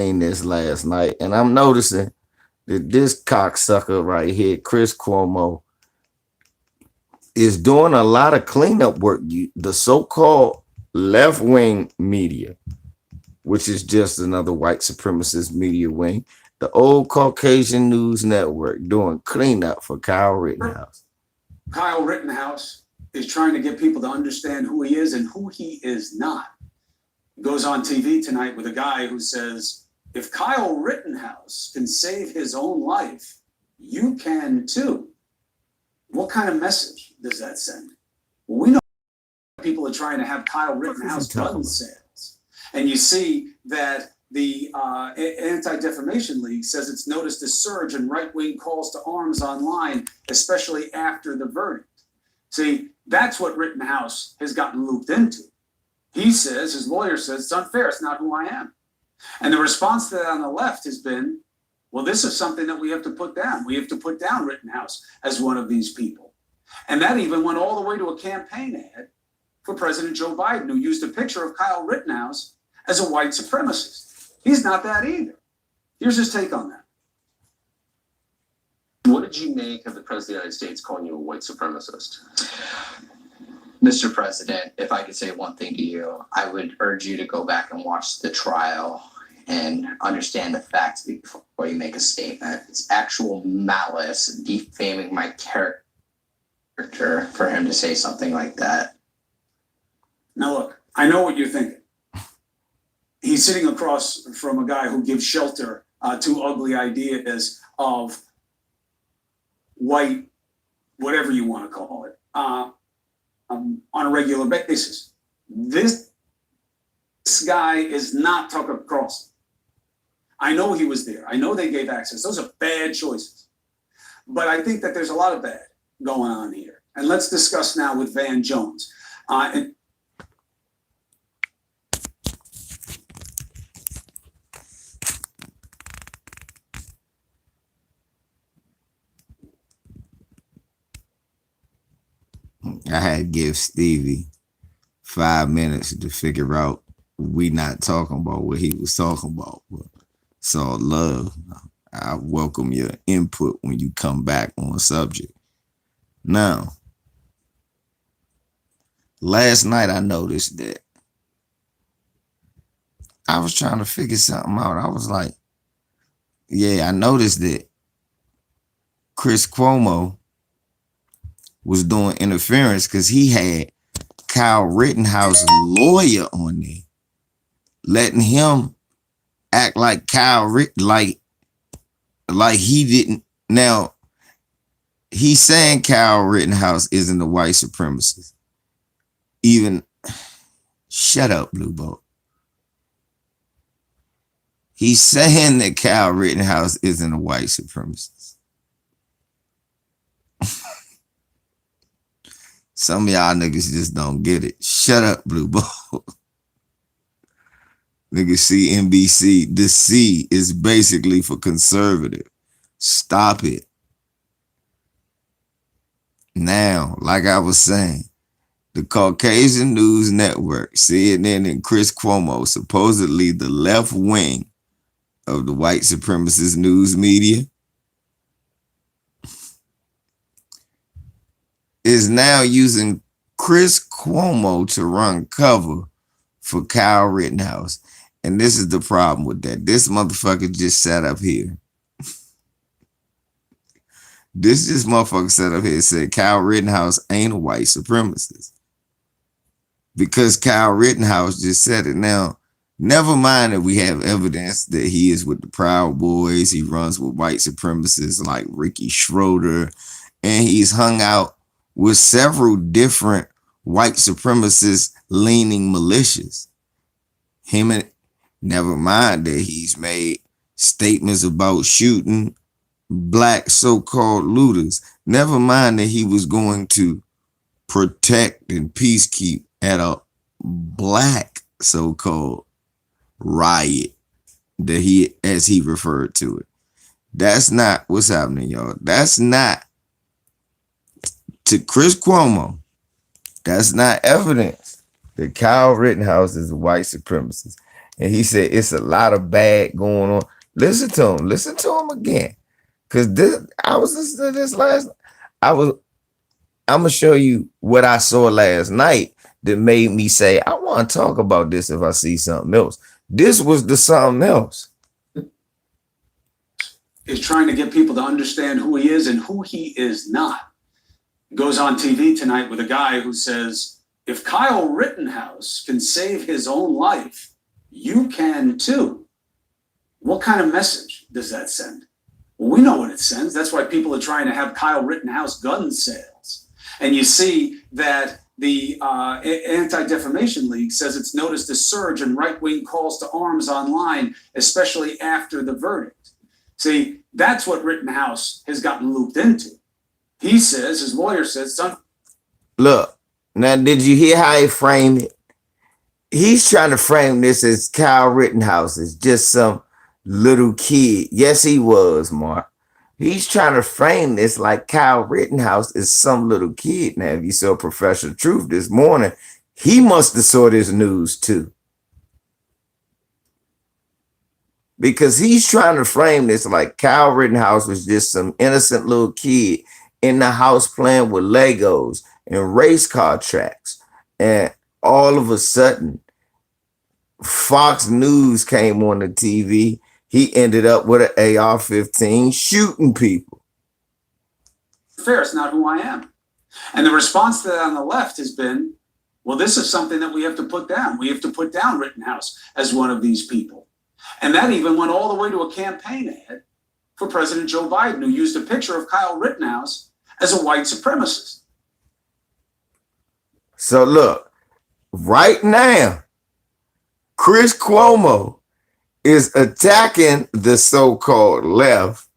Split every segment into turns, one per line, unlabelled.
this last night, and I'm noticing that this cocksucker right here, Chris Cuomo, is doing a lot of cleanup work. The so-called left-wing media, which is just another white supremacist media wing, the old Caucasian news network doing cleanup for Kyle Rittenhouse.
Kyle Rittenhouse is trying to get people to understand who he is and who he is not. He goes on TV tonight with a guy who says, if Kyle Rittenhouse can save his own life, you can too. What kind of message does that send? Well, we know people are trying to have Kyle Rittenhouse gun sales. And you see that the Anti-Defamation League says it's noticed a surge in right-wing calls to arms online, especially after the verdict. See, that's what Rittenhouse has gotten looped into. He says, his lawyer says, it's unfair, it's not who I am. And the response to that on the left has been, well, this is something that we have to put down. We have to put down Rittenhouse as one of these people. And that even went all the way to a campaign ad for President Joe Biden, who used a picture of Kyle Rittenhouse as a white supremacist. He's not that either. Here's his take on that.
What did you make of the President of the United States calling you a white supremacist?
Mr. President, if I could say one thing to you, I would urge you to go back and watch the trial and understand the facts before you make a statement. It's actual malice, defaming my character for him to say something like that.
Now, look, I know what you're thinking. He's sitting across from a guy who gives shelter to ugly ideas of white, whatever you want to call it, on a regular basis. This guy is not Tucker Carlson. I know he was there. I know they gave access. Those are bad choices. But I think that there's a lot of bad going on here. And let's discuss now with Van Jones. And
I had to give Stevie 5 minutes to figure out we not talking about what he was talking about. But it's all love. I welcome your input when you come back on subject. Now, last night I noticed that I was trying to figure something out. I was like, yeah, I noticed that Chris Cuomo was doing interference because he had Kyle Rittenhouse's lawyer on there, letting him act like like he didn't. Now, he's saying Kyle Rittenhouse isn't a white supremacist. Even, shut up, Blue Boat. He's saying that Kyle Rittenhouse isn't a white supremacist. Some of y'all niggas just don't get it. Shut up, Blue Boat. Niggas CNBC. The C is basically for conservative. Stop it. Now, like I was saying, the Caucasian News Network, CNN, and Chris Cuomo, supposedly the left wing of the white supremacist news media, is now using Chris Cuomo to run cover for Kyle Rittenhouse. And this is the problem with that. This motherfucker just sat up here. This motherfucker sat up here and said Kyle Rittenhouse ain't a white supremacist. Because Kyle Rittenhouse just said it. Now, never mind that we have evidence that he is with the Proud Boys. He runs with white supremacists like Ricky Schroeder. And he's hung out with several different white supremacist leaning militias. Never mind that he's made statements about shooting black so-called looters. Never mind that he was going to protect and peacekeep at a black so-called riot that he, as he referred to it. That's not what's happening, y'all. That's not, to Chris Cuomo, that's not evidence that Kyle Rittenhouse is a white supremacist. and he said it's a lot of bad going on. Listen to him. Listen to him again. Cause this, I was listening to this last. I'm gonna show you what I saw last night that made me say I want to talk about this if I see something else. This was the something else.
Is trying to get people to understand who he is and who he is not. He goes on TV tonight with a guy who says, if Kyle Rittenhouse can save his own life, you can too. What kind of message does that send? Well, we know what it sends. That's why people are trying to have Kyle Rittenhouse gun sales. And you see that the Anti-Defamation League says it's noticed a surge in right-wing calls to arms online, especially after the verdict. See, that's what Rittenhouse has gotten looped into. He says, his lawyer says, son.
Look, now did you hear how he framed it? He's trying to frame this as Kyle Rittenhouse is just some little kid. Yes, he was, Mark. He's trying to frame this like Kyle Rittenhouse is some little kid. Now, if you saw Professional Truth this morning, he must have saw this news too. Because he's trying to frame this like Kyle Rittenhouse was just some innocent little kid in the house playing with Legos and race car tracks. And all of a sudden, Fox News came on the TV. He ended up with an AR-15 shooting people.
Fair, it's not who I am. And the response to that on the left has been, well, this is something that we have to put down. We have to put down Rittenhouse as one of these people. And that even went all the way to a campaign ad for President Joe Biden, who used a picture of Kyle Rittenhouse as a white supremacist.
So look, right now, Chris Cuomo is attacking the so-called left,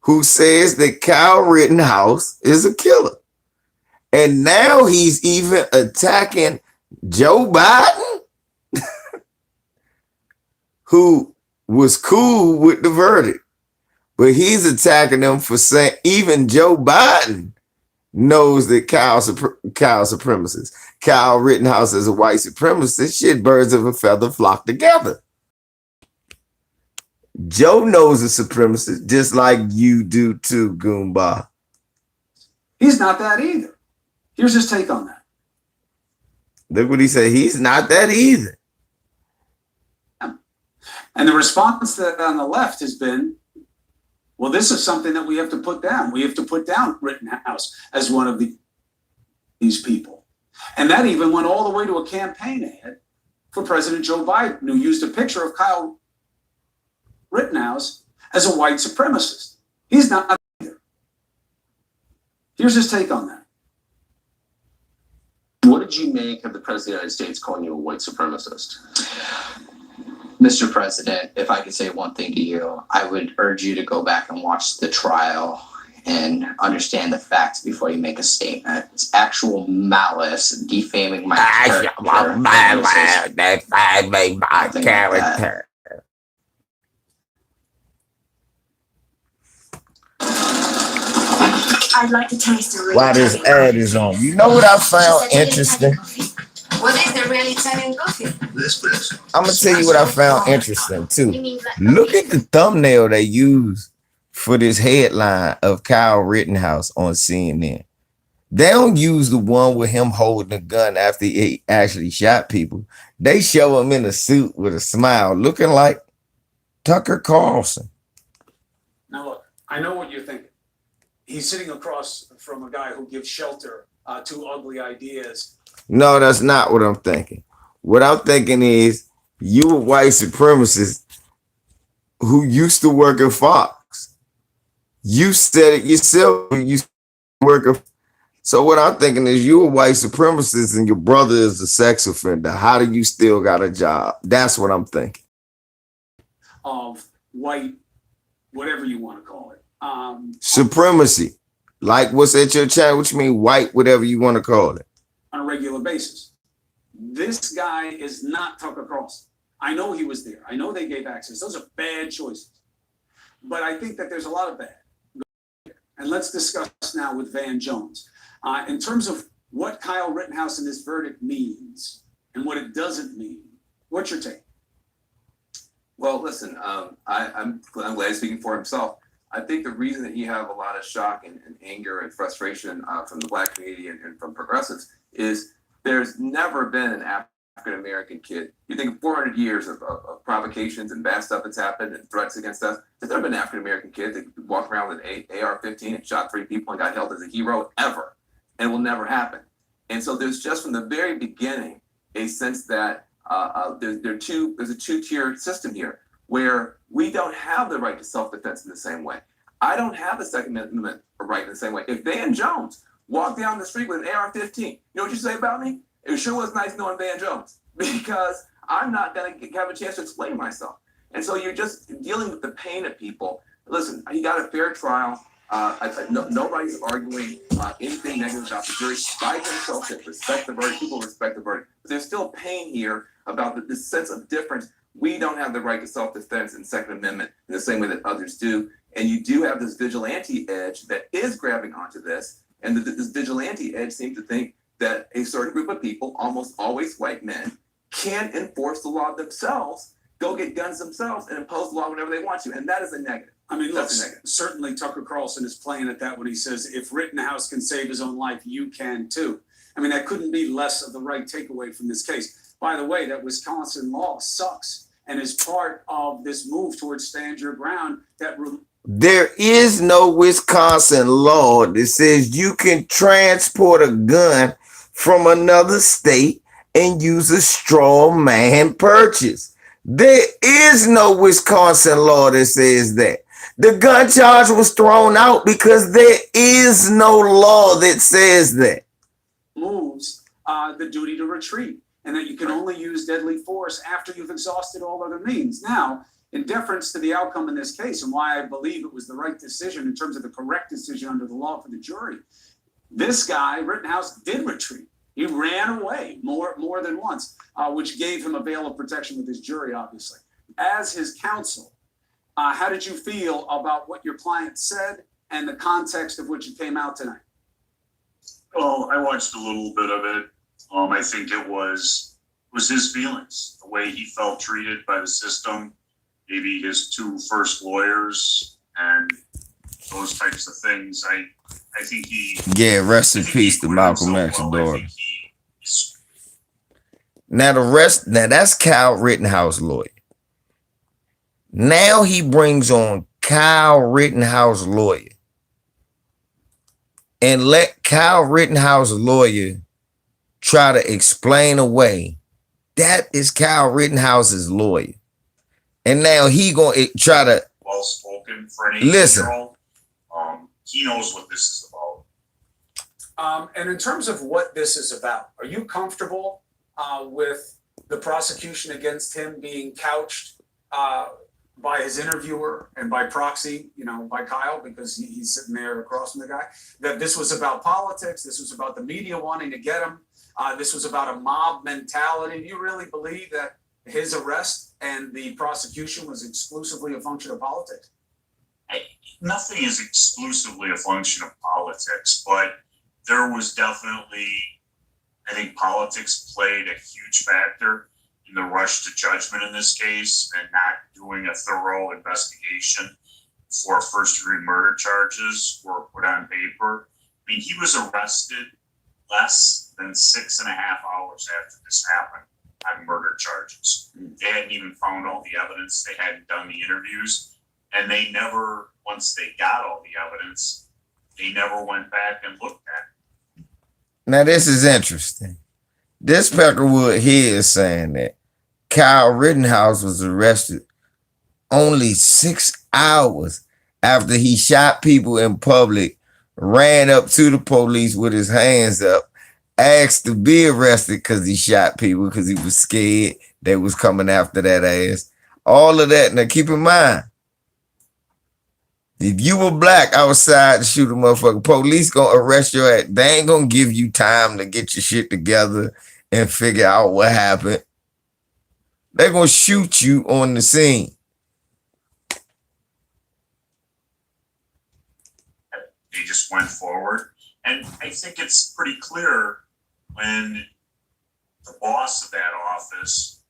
who says that Kyle Rittenhouse is a killer. And now he's even attacking Joe Biden, who was cool with the verdict. But he's attacking them for saying even Joe Biden knows that Kyle's supremacist. Kyle Rittenhouse is a white supremacist. Shit, birds of a feather flock together. Joe knows a supremacist just like you do too, Goomba.
He's not that either. Here's his take on that.
Look what he said. He's not that either.
And the response to that on the left has been, well, this is something that we have to put down. We have to put down Rittenhouse as one of these people. And that even went all the way to a campaign ad for President Joe Biden, who used a picture of Kyle Rittenhouse as a white supremacist. He's not either. Here's his take on that.
What did you make of the President of the United States calling you a white supremacist?
Mr. President, if I could say one thing to you, I would urge you to go back and watch the trial and understand the facts before you make a statement. It's actual malice, defaming my character.
I'd like to taste a real
While this ad is on, you know what I found interesting?
What is the real Italian coffee?
I'm gonna tell you what I found interesting too. Look at the thumbnail they use for this headline of Kyle Rittenhouse on CNN. They don't use the one with him holding a gun after he actually shot people. They show him in a suit with a smile, looking like Tucker Carlson.
Now, look, I know what you're thinking. He's sitting across from a guy who gives shelter to ugly ideas.
No, that's not what I'm thinking. What I'm thinking is you a white supremacist who used to work at Fox. You said it yourself. You work at. So what I'm thinking is you a white supremacist and your brother is a sex offender. How do you still got a job? That's what I'm thinking.
Of white, whatever you want to call it.
Supremacy. Like what's at your channel, which mean white, whatever you want to call it.
On a regular basis. This guy is not Tucker Carlson. I know he was there. I know they gave access. Those are bad choices. But I think that there's a lot of bad. And let's discuss now with Van Jones. In terms of what Kyle Rittenhouse and this verdict means and what it doesn't mean, what's your take?
Well, listen, I'm glad he's speaking for himself. I think the reason that you have a lot of shock and anger and frustration from the black community and from progressives is there's never been an African American kid. You think 400 years of provocations and bad stuff that's happened and threats against us. There's never been an African American kid that walked around with an AR-15 and shot 3 people and got held as a hero ever, and it will never happen. And so there's just from the very beginning a sense that there's a two-tier system here where we don't have the right to self-defense in the same way. I don't have the Second Amendment right in the same way. If Van Jones walked down the street with an AR-15, you know what you say about me? It sure was nice knowing Van Jones because I'm not going to have a chance to explain myself. And so you're just dealing with the pain of people. Listen, he got a fair trial. Nobody's arguing anything negative about the jury. By themselves, they respect the verdict. People respect the verdict. But there's still pain here about this sense of difference. We don't have the right to self-defense and Second Amendment in the same way that others do. And you do have this vigilante edge that is grabbing onto this. And this vigilante edge seems to think that a certain group of people, almost always white men, can enforce the law themselves, go get guns themselves, and impose the law whenever they want to. And that is a negative.
I mean, look, certainly Tucker Carlson is playing at that when he says, if Rittenhouse can save his own life, you can too. I mean, that couldn't be less of the right takeaway from this case. By the way, that Wisconsin law sucks and is part of this move towards stand your ground.
There is no Wisconsin law that says you can transport a gun from another state and use a straw man purchase. There is no Wisconsin law that says that. The gun charge was thrown out because there is no law that says that.
Moves the duty to retreat and that you can only use deadly force after you've exhausted all other means. Now, in deference to the outcome in this case and why I believe it was the right decision in terms of the correct decision under the law for the jury, this guy, Rittenhouse, did retreat. He ran away more than once, which gave him a veil of protection with his jury, obviously. As his counsel, how did you feel about what your client said and the context of which it came out tonight?
Well, I watched a little bit of it. I think it was his feelings, the way he felt treated by the system, maybe his 2 first lawyers, and those types of things. I think he.
Yeah, rest in peace to Malcolm X's daughter. Now that's Kyle Rittenhouse lawyer. Now he brings on Kyle Rittenhouse lawyer and let Kyle Rittenhouse lawyer try to explain away that is Kyle Rittenhouse's lawyer. And now he gonna try to
well spoken for an
18-year-old.
He knows what this is about.
And in terms of what this is about, are you comfortable with the prosecution against him being couched by his interviewer and by proxy, by Kyle, because he's sitting there across from the guy, that this was about politics, this was about the media wanting to get him, this was about a mob mentality? Do you really believe that his arrest and the prosecution was exclusively a function of politics?
Nothing is exclusively a function of politics, but there was definitely, I think politics played a huge factor in the rush to judgment in this case and not doing a thorough investigation for first-degree murder charges were put on paper. I mean, he was arrested less than 6.5 hours after this happened on murder charges. They hadn't even found all the evidence. They hadn't done the interviews. And they never, once they got all the evidence, they never went back and looked at it.
Now, this is interesting. This Peckerwood here is saying that Kyle Rittenhouse was arrested only 6 hours after he shot people in public, ran up to the police with his hands up, asked to be arrested because he shot people because he was scared they was coming after that ass. All of that. Now, keep in mind, if you were black outside to shoot a motherfucker, police gonna arrest your ass. They ain't gonna give you time to get your shit together and figure out what happened. They're gonna shoot you on the scene.
They just went forward. And I think it's pretty clear when the boss of that office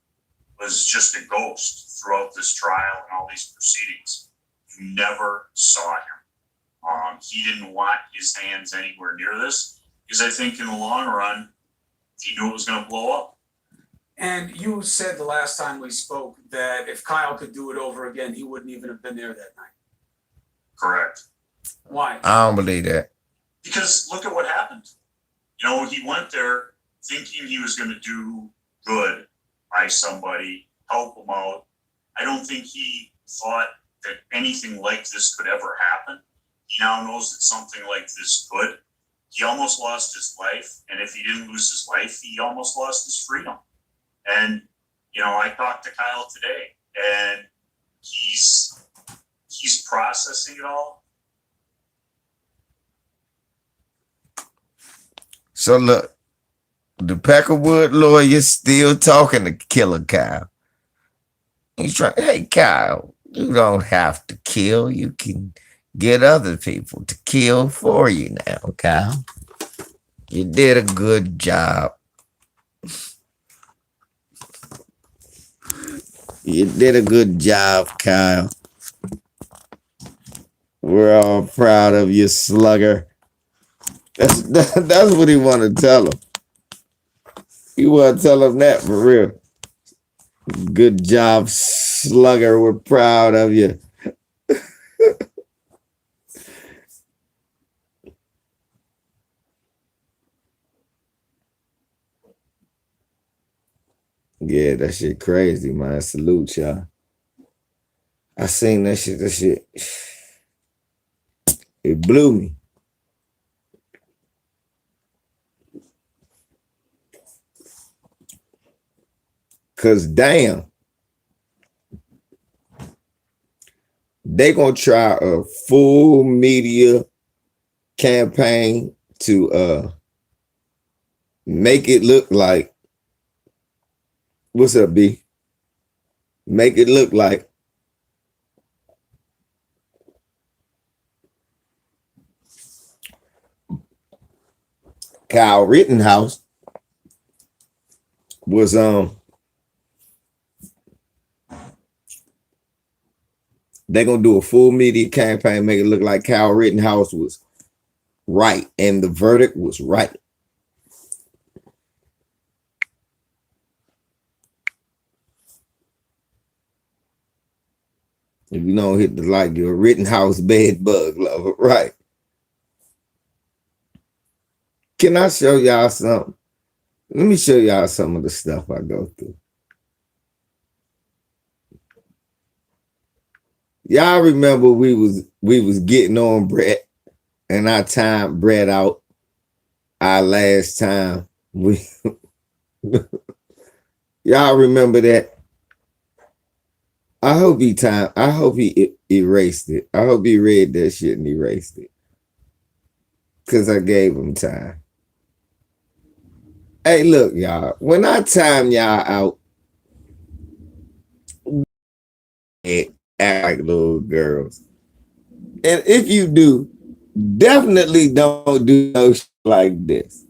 was just a ghost throughout this trial and all these proceedings. You never saw him. He didn't want his hands anywhere near this because I think in the long run, he knew it was going to blow up.
And you said the last time we spoke that if Kyle could do it over again, he wouldn't even have been there that night.
Correct.
Why?
I don't believe that.
Because look at what happened. You know, he went there thinking he was going to do good by somebody, help them out. I don't think he thought that anything like this could ever happen. He now knows that something like this could. He almost lost his life. And if he didn't lose his life, he almost lost his freedom. And, you know, I talked to Kyle today and he's processing it all.
So look, the Peckerwood lawyer still talking to Killer Kyle. He's trying, hey Kyle, you don't have to kill. You can get other people to kill for you now, Kyle. You did a good job. You did a good job, Kyle. We're all proud of you, slugger. That's what he want to tell him. He want to tell him that for real. Good job, slugger. We're proud of you. Yeah, that shit crazy, man. Salute y'all. I seen that shit. That shit, it blew me. Cause damn, they gonna try a full media campaign to make it look like, what's up, B? Make it look like Kyle Rittenhouse was they're gonna do a full media campaign, make it look like Kyle Rittenhouse was right and the verdict was right. If you don't hit the like, you're a Rittenhouse bed bug lover, right? Can I show y'all something? Let me show y'all some of the stuff I go through. Y'all remember we was getting on Brett and I timed Brett out our last time. Y'all remember that? I hope he erased it. I hope he read that shit and erased it. Cause I gave him time. Hey, look, y'all. When I time y'all out, act like little girls. And if you do, definitely don't do no shit like this.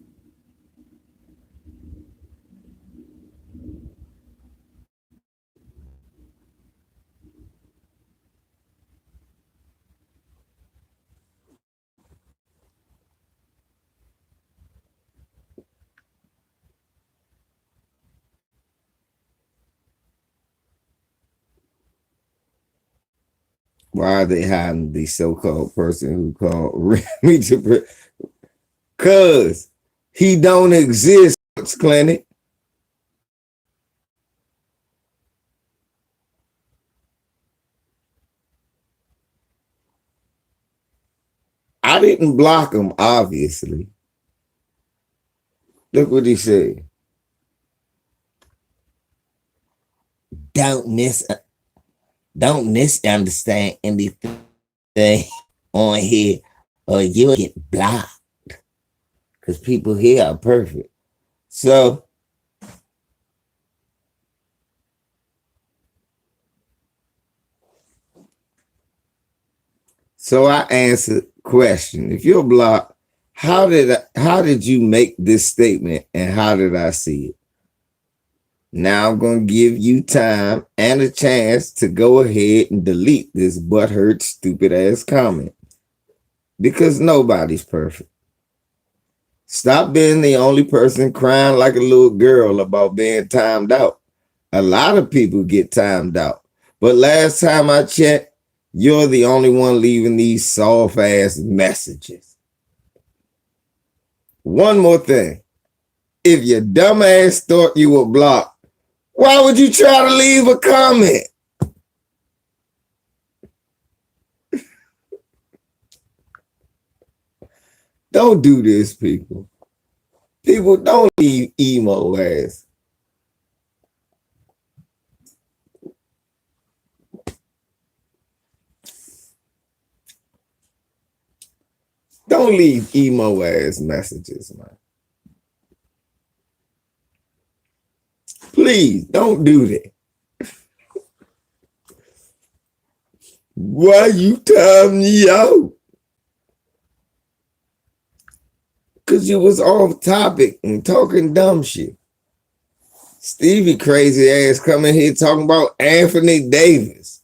Why are they hiding the so-called person who called Remy to? Cause he don't exist, clinic. I didn't block him, obviously. Look what he said. Don't misunderstand anything on here or you'll get blocked. Because people here are perfect. So I answered question. If you're blocked, how did you make this statement and how did I see it? Now I'm going to give you time and a chance to go ahead and delete this butthurt, stupid ass comment. Because nobody's perfect. Stop being the only person crying like a little girl about being timed out. A lot of people get timed out. But last time I checked, you're the only one leaving these soft ass messages. One more thing. If your dumb ass thought you were blocked, why would you try to leave a comment? Don't do this, people. People, don't leave emo ass. Don't leave emo ass messages, man. Please, don't do that. Why you time me out? Because you was off topic and talking dumb shit. Stevie crazy ass coming here talking about Anthony Davis.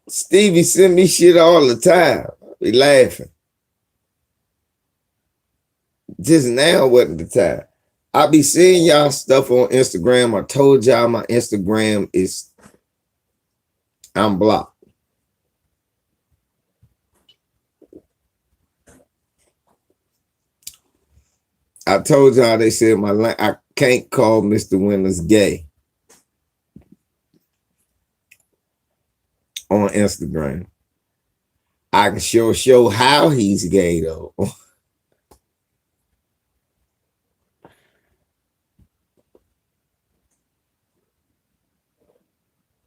Stevie send me shit all the time. I be laughing. Just now wasn't the time. I be seeing y'all stuff on Instagram. I told y'all my Instagram is, I'm blocked. I told y'all they said I can't call Mr. Winters gay on Instagram. I can show how he's gay though.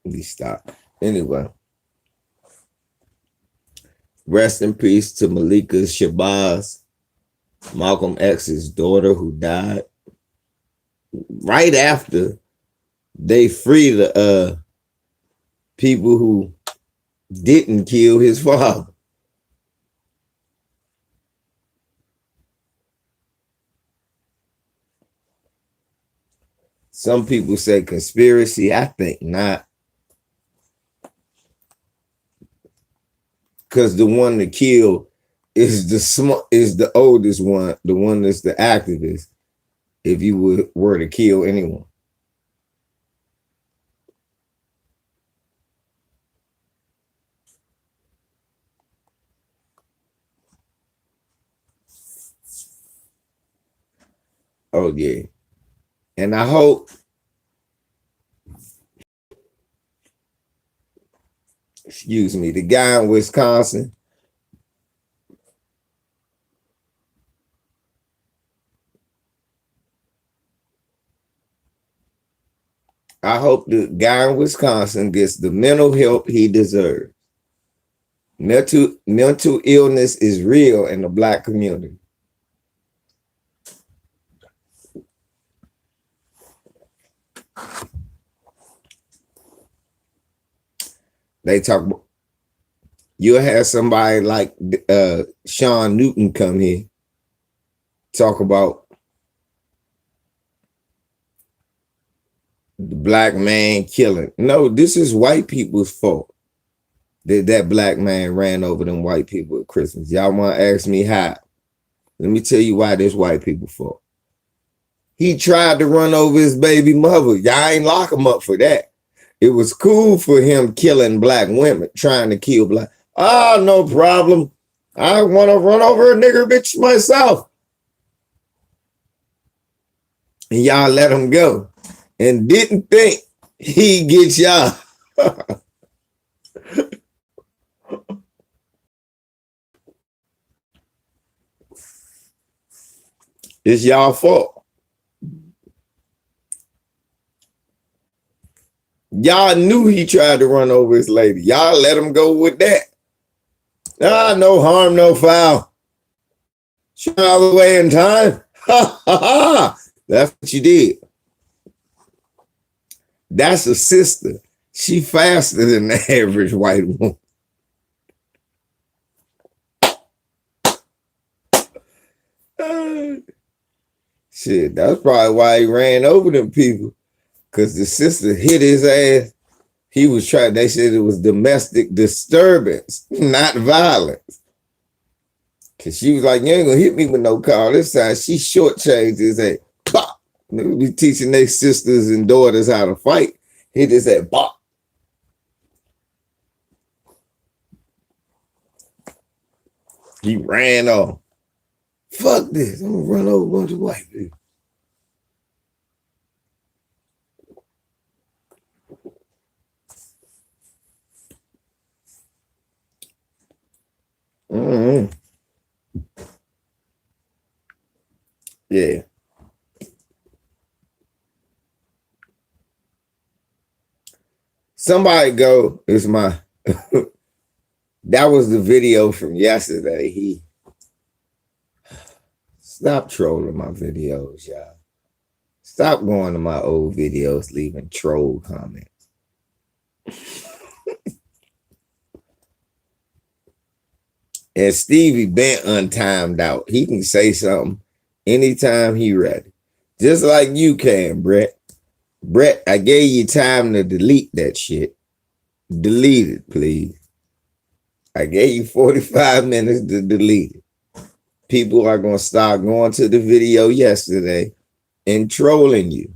Let me stop. Anyway, rest in peace to Malika Shabazz, Malcolm X's daughter, who died right after they freed the people who didn't kill his father. Some people say conspiracy. I think not. Because the one to kill is the oldest one, the one that's the activist, if you were to kill anyone. Oh, yeah. And I hope, excuse me, the guy in Wisconsin, I hope the guy in Wisconsin gets the mental help he deserves. Mental illness is real in the Black community. They talk about, you'll have somebody like Sean Newton come here, talk about the Black man killing. No, this is white people's fault that Black man ran over them white people at Christmas. Y'all want to ask me how? Let me tell you why this white people's fault. He tried to run over his baby mother. Y'all ain't lock him up for that. It was cool for him killing Black women, trying to kill Black. Ah, no problem. I want to run over a nigger bitch myself. And y'all let him go. And didn't think he gets y'all. It's y'all fault. Y'all knew he tried to run over his lady. Y'all let him go with that. Ah, no harm, no foul. She out of the way in time. Ha ha ha. That's what you did. That's a sister. She faster than the average white woman. Shit, that's probably why he ran over them people. Cause the sister hit his ass. He was trying, they said it was domestic disturbance, not violence. Cause she was like, you ain't gonna hit me with no car this time. She shortchanged his ass. Bop. They be teaching their sisters and daughters how to fight. Hit his ass. Bop. He ran off. Fuck this. I'm gonna run over a bunch of white people. Mm-hmm. Yeah. Somebody go, it's my that was the video from yesterday. He stop trolling my videos, y'all. Stop going to my old videos, leaving troll comments. And Stevie been untimed out. He can say something anytime he ready. Just like you can, Brett. Brett, I gave you time to delete that shit. Delete it, please. I gave you 45 minutes to delete it. People are going to start going to the video yesterday and trolling you.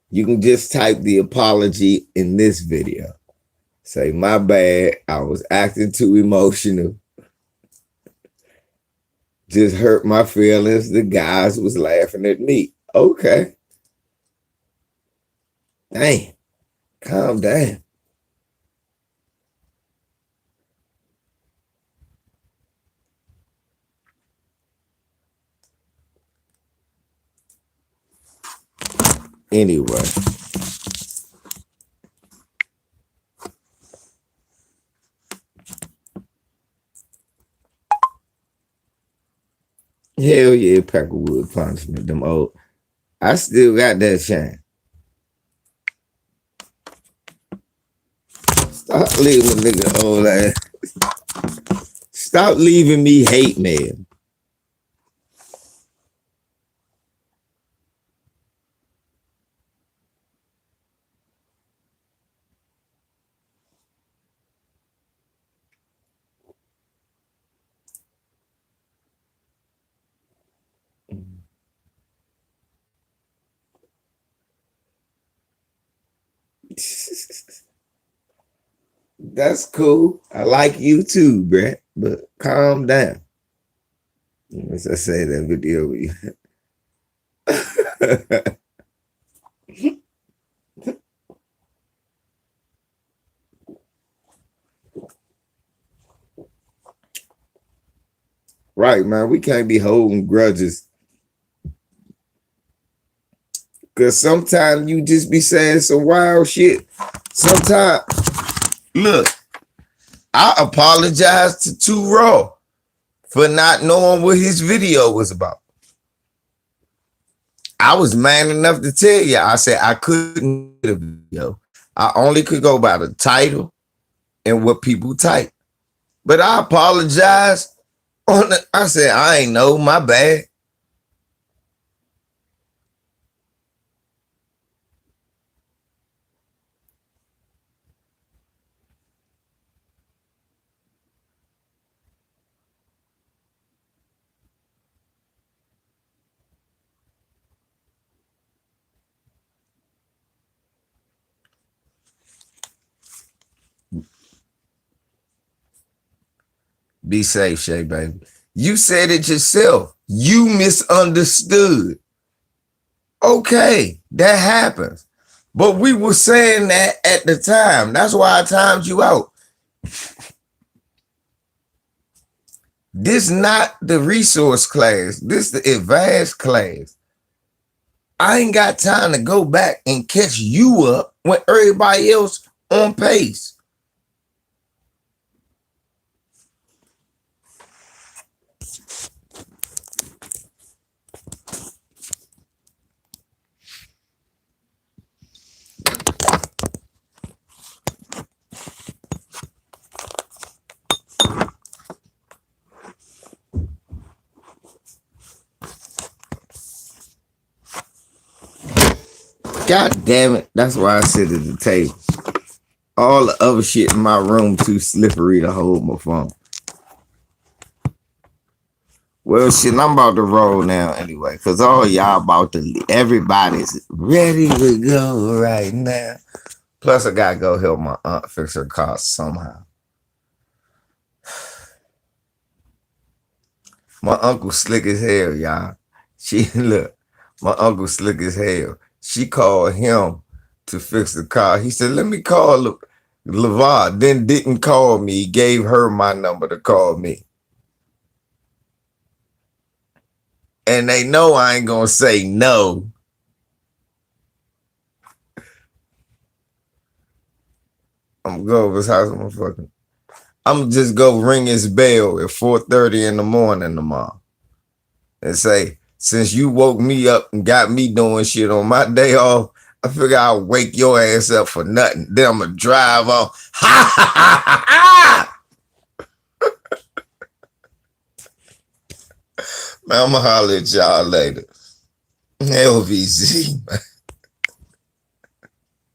You can just type the apology in this video. Say, my bad, I was acting too emotional. Just hurt my feelings. The guys was laughing at me. Okay. Damn. Calm down. Anyway. Hell yeah, Peckerwood punishment. Them old. I still got that shine. Stop leaving nigga old ass. Stop leaving me hate mail. That's cool. I like you too, Brett, but calm down. As I say that video with you. Right, man. We can't be holding grudges. Because sometimes you just be saying some wild shit. Sometimes, look, I apologize to Too Raw for not knowing what his video was about. I was man enough to tell you. I said I couldn't get a video. I only could go by the title and what people type. But I apologize. I said, I ain't know, my bad. Be safe, Shay, baby. You said it yourself. You misunderstood. Okay, that happens. But we were saying that at the time. That's why I timed you out. This not the resource class. This the advanced class. I ain't got time to go back and catch you up when everybody else on pace. God damn it. That's why I sit at the table. All the other shit in my room too slippery to hold my phone. Well, shit, I'm about to roll now anyway, because all y'all about to leave. Everybody's ready to go right now. Plus, I got to go help my aunt fix her car somehow. My uncle slick as hell, y'all. Look, my uncle slick as hell. She called him to fix the car. He said, let me call LeVar. Then didn't call me. He gave her my number to call me. And they know I ain't going to say no. I'm going to go over his house. I'm going to just go ring his bell at 4:30 in the morning tomorrow and say, since you woke me up and got me doing shit on my day off, I figure I'll wake your ass up for nothing. Then I'm going to drive off. Ha ha ha ha! Man, I'm going to holler at y'all later. LVZ, man.